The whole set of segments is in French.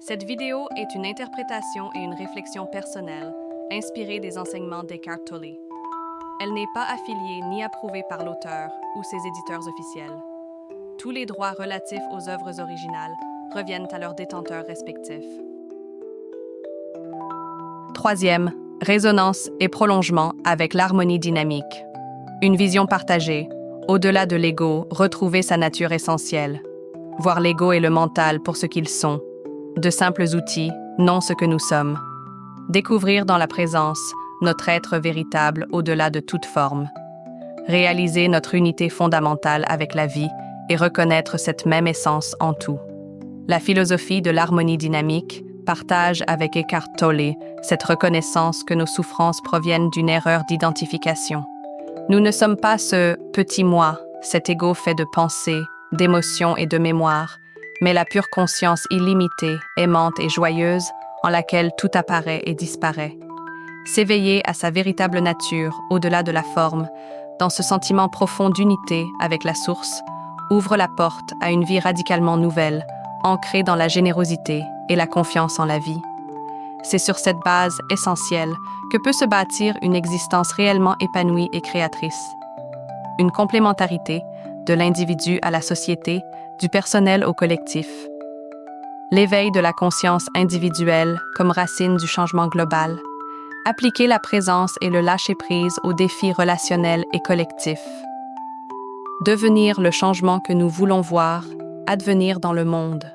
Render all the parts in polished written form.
Cette vidéo est une interprétation et une réflexion personnelle, inspirée des enseignements d'Eckhart Tolle. Elle n'est pas affiliée ni approuvée par l'auteur ou ses éditeurs officiels. Tous les droits relatifs aux œuvres originales reviennent à leurs détenteurs respectifs. Troisième, résonance et prolongement avec l'harmonie dynamique. Une vision partagée, au-delà de l'ego, retrouver sa nature essentielle. Voir l'ego et le mental pour ce qu'ils sont. De simples outils, non ce que nous sommes. Découvrir dans la présence notre être véritable au-delà de toute forme. Réaliser notre unité fondamentale avec la vie et reconnaître cette même essence en tout. La philosophie de l'harmonie dynamique partage avec Eckhart Tolle cette reconnaissance que nos souffrances proviennent d'une erreur d'identification. Nous ne sommes pas ce petit moi, cet ego fait de pensées, d'émotions et de mémoire, mais la pure conscience illimitée, aimante et joyeuse en laquelle tout apparaît et disparaît. S'éveiller à sa véritable nature, au-delà de la forme, dans ce sentiment profond d'unité avec la source, ouvre la porte à une vie radicalement nouvelle, ancrée dans la générosité et la confiance en la vie. C'est sur cette base essentielle que peut se bâtir une existence réellement épanouie et créatrice. Une complémentarité de l'individu à la société, du personnel au collectif. L'éveil de la conscience individuelle comme racine du changement global. Appliquer la présence et le lâcher-prise aux défis relationnels et collectifs. Devenir le changement que nous voulons voir, advenir dans le monde.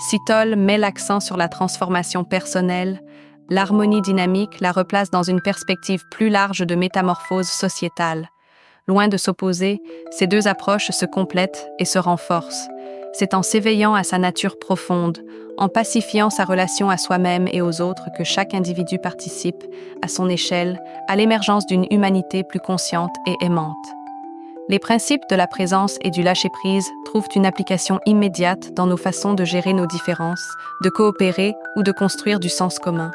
Si Tolle met l'accent sur la transformation personnelle, l'harmonie dynamique la replace dans une perspective plus large de métamorphose sociétale. Loin de s'opposer, ces deux approches se complètent et se renforcent. C'est en s'éveillant à sa nature profonde, en pacifiant sa relation à soi-même et aux autres que chaque individu participe, à son échelle, à l'émergence d'une humanité plus consciente et aimante. Les principes de la présence et du lâcher-prise trouvent une application immédiate dans nos façons de gérer nos différences, de coopérer ou de construire du sens commun.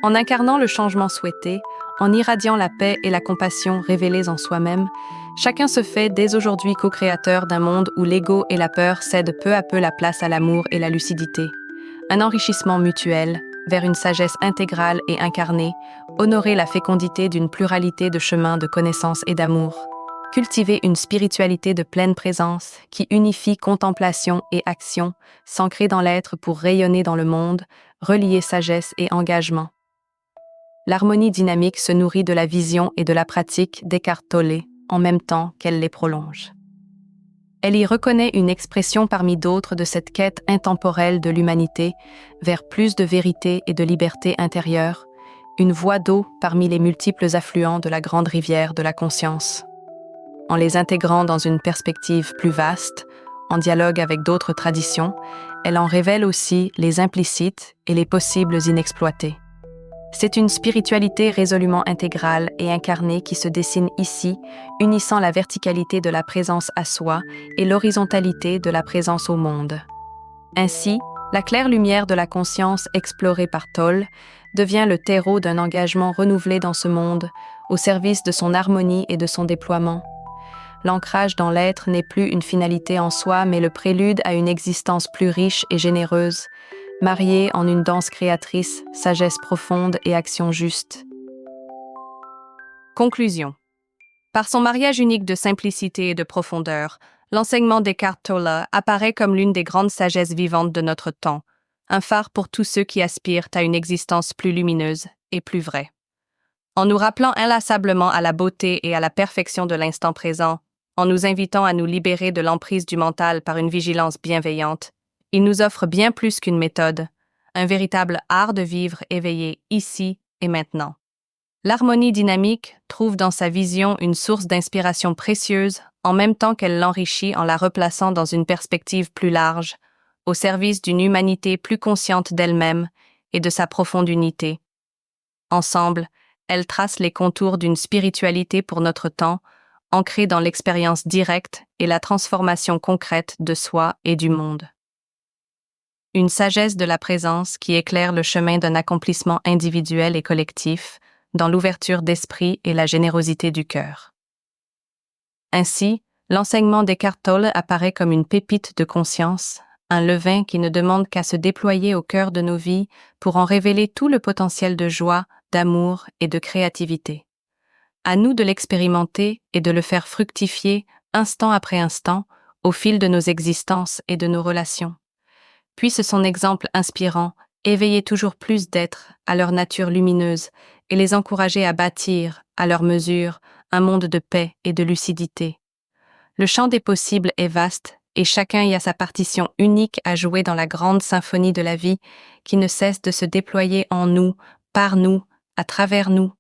En incarnant le changement souhaité, en irradiant la paix et la compassion révélées en soi-même, chacun se fait dès aujourd'hui co-créateur d'un monde où l'ego et la peur cèdent peu à peu la place à l'amour et la lucidité. Un enrichissement mutuel, vers une sagesse intégrale et incarnée, honorer la fécondité d'une pluralité de chemins de connaissance et d'amour. Cultiver une spiritualité de pleine présence qui unifie contemplation et action, s'ancrer dans l'être pour rayonner dans le monde, relier sagesse et engagement. L'harmonie dynamique se nourrit de la vision et de la pratique d'Eckhart Tolle en même temps qu'elle les prolonge. Elle y reconnaît une expression parmi d'autres de cette quête intemporelle de l'humanité vers plus de vérité et de liberté intérieure, une voie d'eau parmi les multiples affluents de la grande rivière de la conscience. En les intégrant dans une perspective plus vaste, en dialogue avec d'autres traditions, elle en révèle aussi les implicites et les possibles inexploités. C'est une spiritualité résolument intégrale et incarnée qui se dessine ici, unissant la verticalité de la présence à soi et l'horizontalité de la présence au monde. Ainsi, la claire lumière de la conscience explorée par Tolle devient le terreau d'un engagement renouvelé dans ce monde, au service de son harmonie et de son déploiement. L'ancrage dans l'être n'est plus une finalité en soi, mais le prélude à une existence plus riche et généreuse, mariée en une danse créatrice, sagesse profonde et action juste. Conclusion. Par son mariage unique de simplicité et de profondeur, l'enseignement d'Eckhart Tolle apparaît comme l'une des grandes sagesses vivantes de notre temps, un phare pour tous ceux qui aspirent à une existence plus lumineuse et plus vraie. En nous rappelant inlassablement à la beauté et à la perfection de l'instant présent, en nous invitant à nous libérer de l'emprise du mental par une vigilance bienveillante, il nous offre bien plus qu'une méthode, un véritable art de vivre éveillé ici et maintenant. L'harmonie dynamique trouve dans sa vision une source d'inspiration précieuse en même temps qu'elle l'enrichit en la replaçant dans une perspective plus large, au service d'une humanité plus consciente d'elle-même et de sa profonde unité. Ensemble, elles tracent les contours d'une spiritualité pour notre temps, ancrée dans l'expérience directe et la transformation concrète de soi et du monde. Une sagesse de la présence qui éclaire le chemin d'un accomplissement individuel et collectif, dans l'ouverture d'esprit et la générosité du cœur. Ainsi, l'enseignement d'Eckhart Tolle apparaît comme une pépite de conscience, un levain qui ne demande qu'à se déployer au cœur de nos vies pour en révéler tout le potentiel de joie, d'amour et de créativité. À nous de l'expérimenter et de le faire fructifier instant après instant au fil de nos existences et de nos relations. Puisse son exemple inspirant éveiller toujours plus d'êtres à leur nature lumineuse et les encourager à bâtir, à leur mesure, un monde de paix et de lucidité. Le champ des possibles est vaste et chacun y a sa partition unique à jouer dans la grande symphonie de la vie qui ne cesse de se déployer en nous, par nous, à travers nous